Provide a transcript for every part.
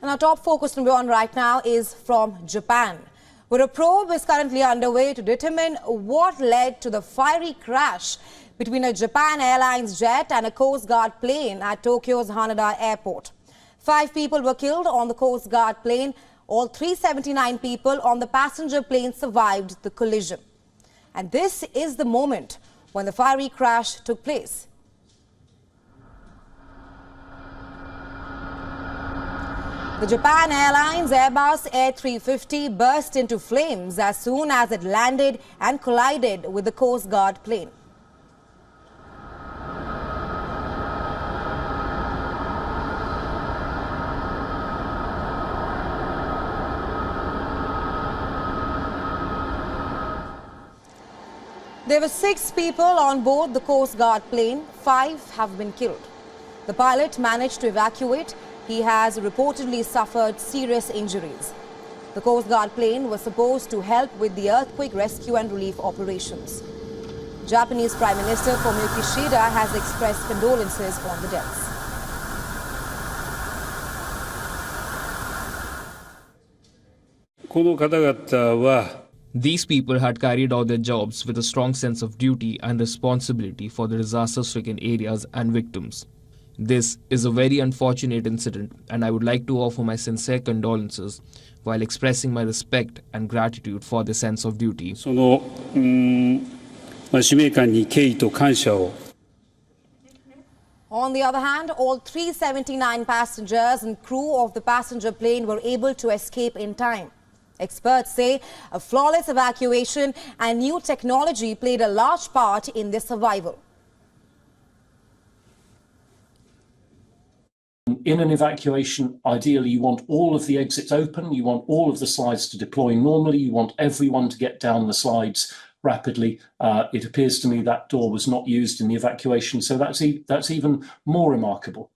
And our top focus number one right now is from Japan, where a probe is currently underway to determine what led to the fiery crash between a Japan Airlines jet and a Coast Guard plane at Tokyo's Haneda airport. 5 people were killed on the Coast Guard plane. All 379 people on the passenger plane survived the collision. And this is the moment when the fiery crash took place. The Japan Airlines Airbus Air 350 burst into flames as soon as it landed and collided with the Coast Guard plane. There were 6 people on board the Coast Guard plane. 5 have been killed. The pilot managed to evacuate. He has reportedly suffered serious injuries. The Coast Guard plane was supposed to help with the earthquake rescue and relief operations. Japanese Prime Minister Fumio Kishida has expressed condolences on the deaths. These people had carried out their jobs with a strong sense of duty and responsibility for the disaster-stricken areas and victims. This is a very unfortunate incident, and I would like to offer my sincere condolences while expressing my respect and gratitude for the sense of duty. On the other hand, all 379 passengers and crew of the passenger plane were able to escape in time. Experts say a flawless evacuation and new technology played a large part in their survival. In an evacuation, ideally you want all of the exits open, you want all of the slides to deploy normally, you want everyone to get down the slides rapidly. It appears to me that door was not used in the evacuation, so that's even more remarkable.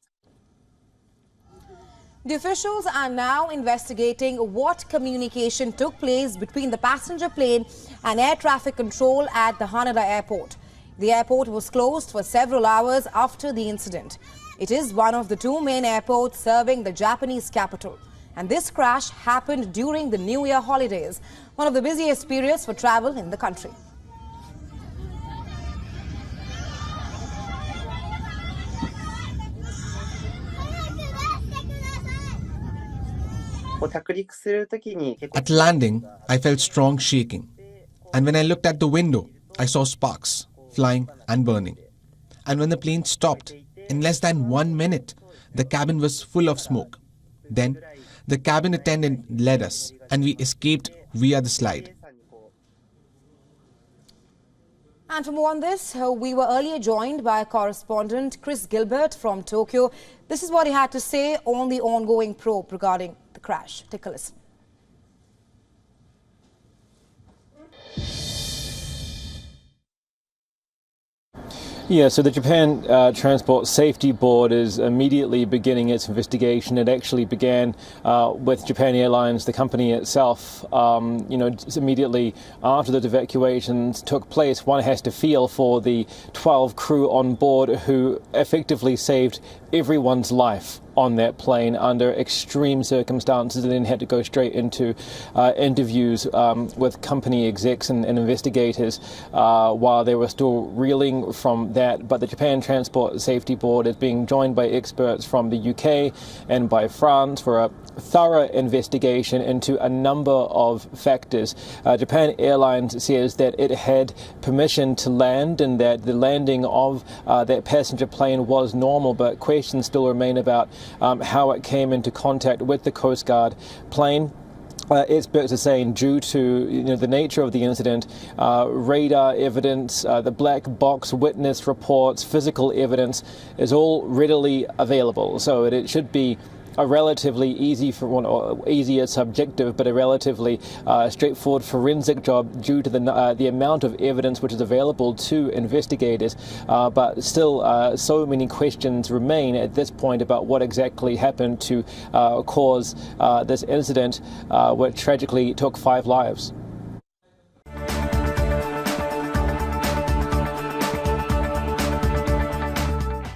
The officials are now investigating what communication took place between the passenger plane and air traffic control at the Haneda airport. The airport was closed for several hours after the incident. It is one of the 2 main airports serving the Japanese capital. And this crash happened during the New Year holidays, one of the busiest periods for travel in the country. At landing, I felt strong shaking. And when I looked at the window, I saw sparks flying and burning. And when the plane stopped, in less than 1 minute, the cabin was full of smoke. Then, the cabin attendant led us, and we escaped via the slide. And for more on this, we were earlier joined by correspondent Chris Gilbert from Tokyo. This is what he had to say on the ongoing probe regarding the crash. Take a listen. Yeah, so the Japan Transport Safety Board is immediately beginning its investigation. It actually began with Japan Airlines, the company itself. Immediately after the evacuations took place, one has to feel for the 12 crew on board who effectively saved everyone's life on that plane under extreme circumstances, and then had to go straight into interviews with company execs and investigators while they were still reeling from that. But the Japan Transport Safety Board is being joined by experts from the UK and by France for a thorough investigation into a number of factors. Japan Airlines says that it had permission to land and that the landing of that passenger plane was normal, but questions still remain about how it came into contact with the Coast Guard plane. Experts are saying due to the nature of the incident, radar evidence, the black box witness reports, physical evidence is all readily available. So it should be a relatively easier subjective, but a relatively straightforward forensic job due to the amount of evidence which is available to investigators. But still, so many questions remain at this point about what exactly happened to cause this incident, which tragically took 5 lives.